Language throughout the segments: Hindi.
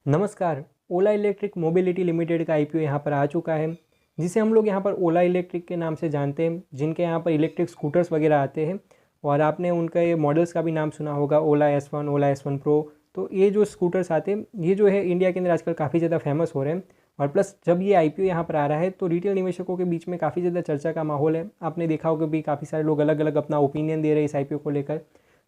नमस्कार। ओला इलेक्ट्रिक मोबिलिटी लिमिटेड का आईपीओ यहाँ पर आ चुका है, जिसे हम लोग यहाँ पर ओला इलेक्ट्रिक के नाम से जानते हैं, जिनके यहाँ पर इलेक्ट्रिक स्कूटर्स वगैरह आते हैं। और आपने उनके मॉडल्स का भी नाम सुना होगा, ओला S1, ओला S1 प्रो। तो ये जो स्कूटर्स आते हैं, ये जो है इंडिया के अंदर आजकल काफ़ी ज़्यादा फेमस हो रहे हैं। और प्लस जब ये आईपीओ यहाँ पर आ रहा है तो रिटेल निवेशकों के बीच में काफ़ी ज़्यादा चर्चा का माहौल है। आपने देखा होगा भी काफ़ी सारे लोग अलग अलग अपना ओपिनियन दे रहे हैं इस आईपीओ को लेकर।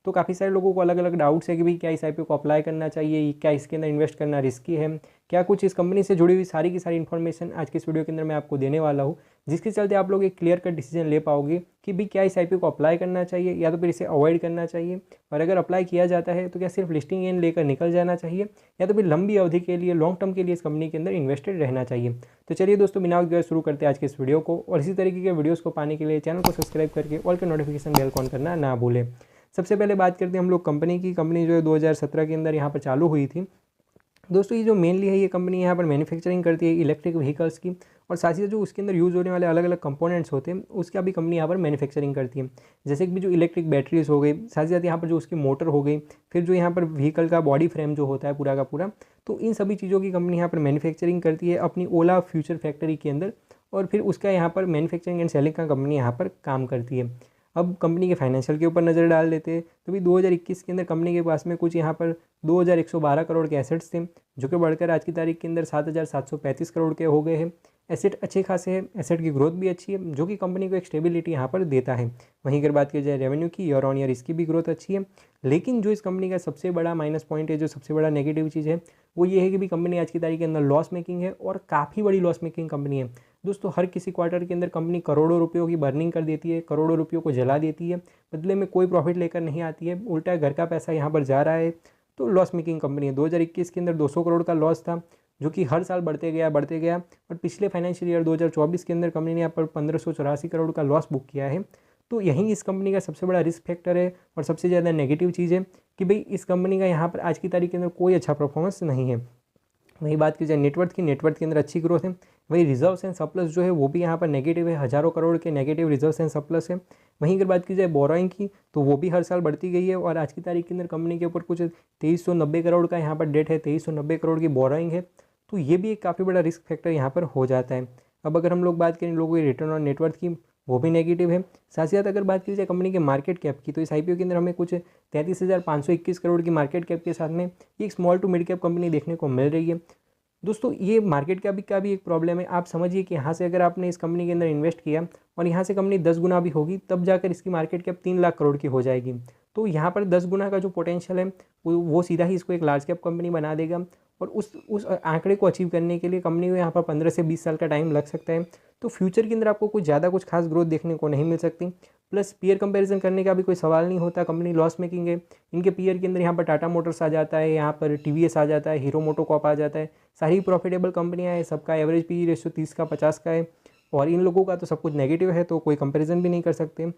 तो काफ़ी सारे लोगों को अलग अलग डाउट्स है कि भाई क्या इस आईपीओ को अप्लाई करना चाहिए, क्या इसके अंदर इन्वेस्ट करना रिस्की है, क्या कुछ इस कंपनी से जुड़ी हुई सारी की सारी इन्फॉर्मेशन आज की इस वीडियो के अंदर मैं आपको देने वाला हूँ, जिसके चलते आप लोग एक क्लियर कट डिसीजन ले पाओगे कि भाई क्या इस आईपीओ को अप्लाई करना चाहिए या तो फिर इसे अवॉइड करना चाहिए। और अगर अप्लाई किया जाता है तो क्या सिर्फ लिस्टिंग गेन लेकर निकल जाना चाहिए या तो फिर लंबी अवधि के लिए, लॉन्ग टर्म के लिए इस कंपनी के अंदर इन्वेस्टेड रहना चाहिए। तो चलिए दोस्तों, बिना वक्त शुरू करते हैं आज के इस वीडियो को। और इसी तरीके के वीडियोज़ को पाने के लिए चैनल को सब्सक्राइब करके ऑल के नोटिफिकेशन बेल ऑन करना ना भूलें। सबसे पहले बात करते हैं हम लोग कंपनी की। कंपनी जो है 2017 के अंदर यहाँ पर चालू हुई थी। दोस्तों ये जो मेनली है, ये कंपनी यहाँ पर मैन्युफैक्चरिंग करती है इलेक्ट्रिक व्हीकल्स की, और साथ ही जो उसके अंदर यूज़ होने वाले अलग अलग कंपोनेंट्स होते हैं उसका भी कंपनी यहाँ पर मैन्युफैक्चरिंग करती है। जैसे कि भी जो इलेक्ट्रिक बैटरीज हो गई, साथ ही साथ यहाँ पर जो उसकी मोटर हो गई, फिर जो यहाँ पर व्हीकल का बॉडी फ्रेम जो होता है पूरा का पूरा, तो इन सभी चीज़ों की कंपनी यहाँ पर मैन्युफैक्चरिंग करती है अपनी ओला फ्यूचर फैक्ट्री के अंदर। और फिर उसका यहाँ पर मैन्युफैक्चरिंग एंड सेलिंग का कंपनी यहाँ पर काम करती है। अब कंपनी के फाइनेंशियल के ऊपर नज़र डाल लेते हैं तो भी 2021 के अंदर कंपनी के पास में कुछ यहाँ पर 2112 करोड़ के एसेट्स थे, जो कि बढ़कर आज की तारीख के अंदर 7735 करोड़ के हो गए हैं। एसेट अच्छे खासे हैं, एसेट की ग्रोथ भी अच्छी है, जो कि कंपनी को एक स्टेबिलिटी यहाँ पर देता है। वहीं अगर बात की जाए रेवेन्यू की, ईयर ऑन ईयर इसकी भी ग्रोथ अच्छी है। लेकिन जो इस कंपनी का सबसे बड़ा माइनस पॉइंट है, जो सबसे बड़ा नेगेटिव चीज़ है, वो ये है कि भी कंपनी आज की तारीख के अंदर लॉस मेकिंग है, और काफ़ी बड़ी लॉस मेकिंग कंपनी है। दोस्तों हर किसी क्वार्टर के अंदर कंपनी करोड़ों रुपयों की बर्निंग कर देती है, करोड़ों रुपयों को जला देती है, बदले में कोई प्रॉफिट लेकर नहीं आती है, उल्टा घर का पैसा यहाँ पर जा रहा है। तो लॉस मेकिंग कंपनी है। 2021 के अंदर 200 करोड़ का लॉस था, जो कि हर साल बढ़ते गया। और पिछले फाइनेंशियल ईयर 2024 के अंदर कंपनी ने यहाँ पर 1584 करोड़ का लॉस बुक किया है। तो यही इस कंपनी का सबसे बड़ा रिस्क फैक्टर है और सबसे ज़्यादा नेगेटिव चीज़ है कि भाई इस कंपनी का यहाँ पर आज की तारीख के अंदर कोई अच्छा परफॉर्मेंस नहीं है। वही बात की जाए नेटवर्थ की, नेटवर्थ के अंदर अच्छी ग्रोथ है। वही रिजर्व्स एंड सरप्लस जो है वो भी यहाँ पर नेगेटिव है, हज़ारों करोड़ के नेगेटिव रिजर्व्स एंड सरप्लस है। वहीं अगर बात की जाए बोरोइंग की, तो वो भी हर साल बढ़ती गई है, और आज की तारीख के अंदर कंपनी के ऊपर कुछ 2390 करोड़ का यहाँ पर डेट है, 2390 करोड़ की बोरोइंग है। तो ये भी एक काफ़ी बड़ा रिस्क फैक्टर यहाँ पर हो जाता है। अब अगर हम लोग बात करें लोगों की रिटर्न ऑन नेटवर्थ की, वो भी नेगेटिव है। साथ ही साथ अगर बात की जाए कंपनी के मार्केट कैप की, तो इस आईपीओ के अंदर हमें कुछ 33,521 करोड़ की मार्केट कैप के साथ में एक small to mid cap company देखने को मिल रही है। दोस्तों ये मार्केट का भी एक प्रॉब्लम है। आप समझिए कि यहाँ से अगर आपने इस कंपनी के अंदर इन्वेस्ट किया और यहाँ से कंपनी 10 गुना भी होगी, तब जाकर इसकी मार्केट कैप 3 लाख करोड़ की हो जाएगी। तो यहाँ पर 10 गुना का जो पोटेंशियल है वो सीधा ही इसको एक लार्ज कैप कंपनी बना देगा। और उस आंकड़े को अचीव करने के लिए कंपनी को यहाँ पर 15 से 20 साल का टाइम लग सकता है। तो फ्यूचर के अंदर आपको कुछ ज़्यादा कुछ खास ग्रोथ देखने को नहीं मिल सकती। प्लस पीयर कंपैरिजन करने का भी कोई सवाल नहीं होता, कंपनी लॉस मेकिंग है। इनके पीयर के अंदर यहाँ पर टाटा मोटर्स आ जाता है, यहाँ पर टीवीएस आ जाता है, हीरो मोटोकॉर्प आ जाता है। सारी प्रॉफिटेबल कंपनियां हैं, सबका एवरेज पी रेशियो 30 का 50 का है, और इन लोगों का तो सब कुछ नेगेटिव है, तो कोई कंपैरिजन भी नहीं कर सकते।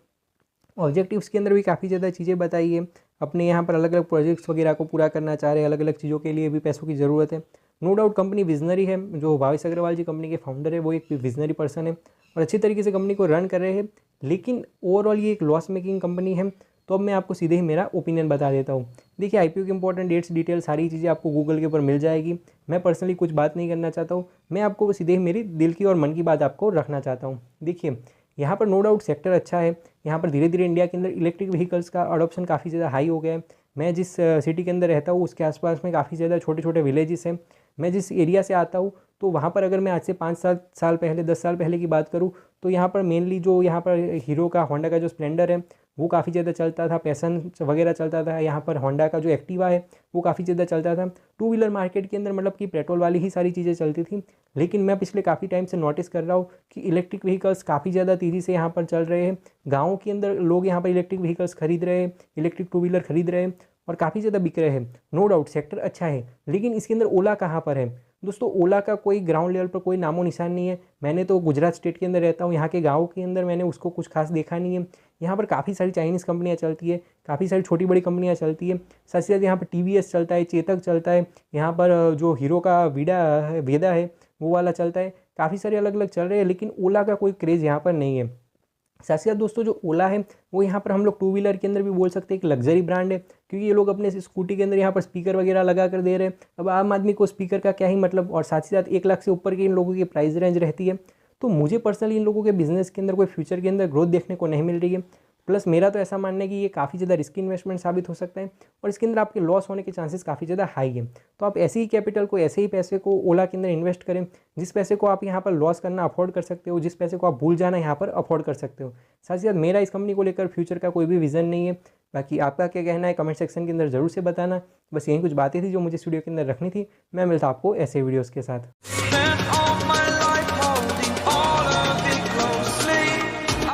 ऑब्जेक्टिव्स के अंदर भी काफ़ी ज़्यादा चीज़ें बताई है। अपने यहाँ पर अलग अलग प्रोजेक्ट्स वगैरह को पूरा करना चाह रहे हैं, अलग अलग चीज़ों के लिए भी पैसों की ज़रूरत है। नो डाउट कंपनी विजनरी है। जो भावेश अग्रवाल जी कंपनी के फाउंडर है, वो एक विजनरी पर्सन है और अच्छी तरीके से कंपनी को रन कर रहे हैं। लेकिन ओवरऑल ये एक लॉस मेकिंग कंपनी है। तो अब मैं आपको सीधे ही मेरा ओपिनियन बता देता हूँ। देखिए आईपीओ के इंपॉर्टेंट डेट्स, डिटेल सारी चीज़ें आपको गूगल के ऊपर मिल जाएगी। मैं पर्सनली कुछ बात नहीं करना चाहता हूँ, मैं आपको सीधे ही मेरी दिल की और मन की बात आपको रखना चाहता हूँ। देखिए यहाँ पर नो डाउट सेक्टर अच्छा है। यहाँ पर धीरे धीरे इंडिया के अंदर इलेक्ट्रिक व्हीकल्स का अडोप्शन काफ़ी ज़्यादा हाई हो गया है। मैं जिस सिटी के अंदर रहता हूँ उसके आसपास में काफ़ी ज़्यादा छोटे छोटे विलेजेस हैं। मैं जिस एरिया से आता हूँ, तो वहाँ पर अगर मैं आज से 5-7 साल पहले, 10 साल पहले की बात करूँ, तो यहाँ पर मेनली जो यहाँ पर हीरो का, होंडा का जो स्प्लेंडर है वो काफ़ी ज़्यादा चलता था, पैसन वगैरह चलता था। यहाँ पर होंडा का जो एक्टिवा है वो काफ़ी ज़्यादा चलता था। टू व्हीलर मार्केट के अंदर मतलब कि पेट्रोल वाली ही सारी चीज़ें चलती थी। लेकिन मैं पिछले काफ़ी टाइम से नोटिस कर रहा हूँ कि इलेक्ट्रिक व्हीकल्स काफ़ी ज़्यादा तेज़ी से यहाँ पर चल रहे हैं। गाँव के अंदर लोग यहाँ पर इलेक्ट्रिक व्हीकल्स खरीद रहे हैं, इलेक्ट्रिक टू व्हीलर खरीद रहे हैं, और काफ़ी ज़्यादा बिक रहे हैं। नो डाउट सेक्टर अच्छा है, लेकिन इसके अंदर ओला कहाँ पर है? दोस्तों ओला का कोई ग्राउंड लेवल पर कोई नामो निशान नहीं है। मैंने तो गुजरात स्टेट के अंदर रहता हूँ, यहाँ के गाँव के अंदर मैंने उसको कुछ खास देखा नहीं है। यहाँ पर काफ़ी सारी चाइनीज़ कंपनियाँ चलती है, काफ़ी सारी छोटी बड़ी कंपनियाँ चलती है। साथ ही साथ यहाँ पर टीवीएस चलता है, चेतक चलता है, यहाँ पर जो हीरो का वेदा है वो वाला चलता है। काफ़ी सारे अलग अलग चल रहे हैं, लेकिन ओला का कोई क्रेज़ यहाँ पर नहीं है। साथ ही साथ दोस्तों जो ओला है वो यहाँ पर हम लोग टू व्हीलर के अंदर भी बोल सकते हैं एक लग्जरी ब्रांड है, क्योंकि ये लोग अपने स्कूटी के अंदर यहाँ पर स्पीकर वगैरह लगा कर दे रहे हैं। अब आम आदमी को स्पीकर का क्या ही मतलब, और साथ ही साथ 1 लाख से ऊपर के इन लोगों की प्राइस रेंज रहती है। तो मुझे पर्सनली इन लोगों के बिजनेस के अंदर कोई फ्यूचर के अंदर ग्रोथ देखने को नहीं मिल रही है। प्लस मेरा तो ऐसा मानना है कि ये काफ़ी ज़्यादा रिस्की इन्वेस्टमेंट साबित हो सकता है और इसके अंदर आपके लॉस होने के चांसेस काफ़ी ज़्यादा हाई है। तो आप ऐसे ही कैपिटल को, ऐसे ही पैसे को ओला के अंदर इन्वेस्ट करें जिस पैसे को आप यहाँ पर लॉस करना अफोर्ड कर सकते हो, जिस पैसे को आप भूल जाना यहाँ पर अफोर्ड कर सकते हो। साथ ही साथ मेरा इस कंपनी को लेकर फ्यूचर का कोई भी विजन नहीं है। बाकी आपका क्या कहना है कमेंट सेक्शन के अंदर ज़रूर से बताना। बस यही कुछ बातें थी जो मुझे स्टूडियो के अंदर रखनी थी। मैं मिलता आपको ऐसे वीडियोज़ के साथ।